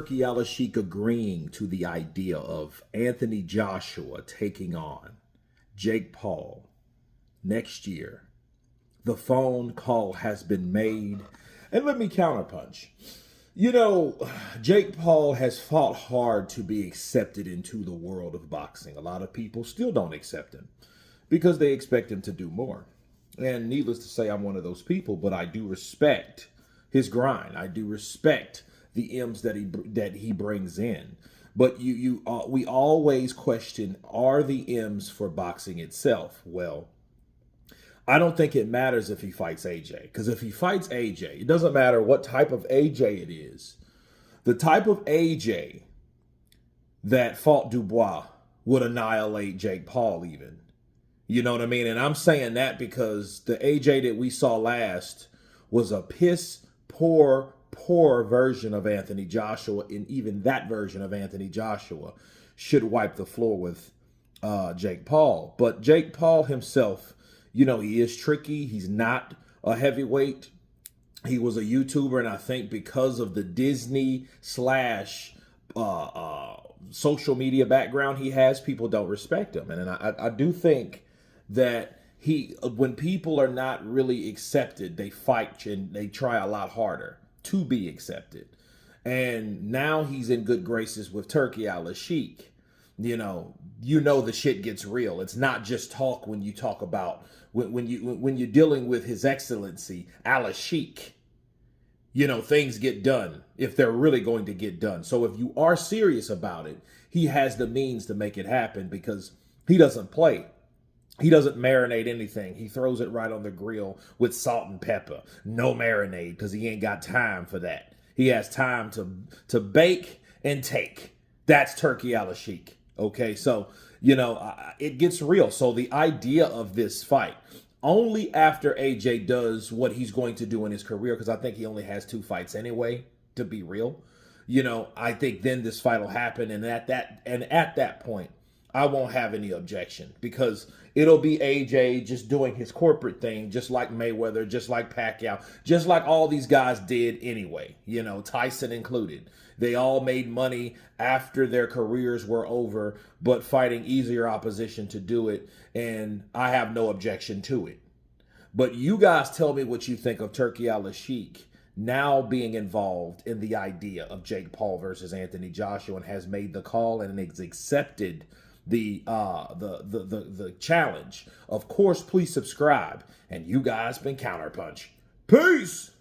Turki Alalshikh agreeing to the idea of Anthony Joshua taking on Jake Paul next year. The phone call has been made. And let me counterpunch. You know, Jake Paul has fought hard to be accepted into the world of boxing. A lot of people still don't accept him because they expect him to do more. And needless to say, I'm one of those people, but I do respect his grind. I do respect the M's that he brings in. But we always question, are the M's for boxing itself? Well, I don't think it matters if he fights AJ, because if he fights AJ, it doesn't matter what type of AJ it is. The type of AJ that fought Dubois would annihilate Jake Paul even. You know what I mean? And I'm saying that because the AJ that we saw last was a piss poor version of Anthony Joshua, and even that version of Anthony Joshua should wipe the floor with Jake Paul. But Jake Paul himself, you know, he is tricky. He's not a heavyweight. He was a YouTuber, and I think because of the Disney / social media background he has, people don't respect him. And I do think that when people are not really accepted, they fight and they try a lot harder to be accepted. And now he's in good graces with Turki Alalshikh. You know the shit gets real. It's not just talk when you talk about when you're dealing with His Excellency Alalshikh. You know, things get done if they're really going to get done. So if you are serious about it, he has the means to make it happen because he doesn't play. He doesn't marinate anything. He throws it right on the grill with salt and pepper. No marinade because he ain't got time for that. He has time to bake and take. That's Turki Alalshikh. Okay, so, you know, it gets real. So the idea of this fight, only after AJ does what he's going to do in his career, because I think he only has 2 fights anyway, to be real. You know, I think then this fight will happen, and at that point, I won't have any objection because it'll be AJ just doing his corporate thing, just like Mayweather, just like Pacquiao, just like all these guys did anyway, you know, Tyson included. They all made money after their careers were over, but fighting easier opposition to do it, and I have no objection to it. But you guys tell me what you think of Turki Alalshikh now being involved in the idea of Jake Paul versus Anthony Joshua and has made the call and has accepted the challenge. Of course, please subscribe. And you guys been Counterpunch. Peace!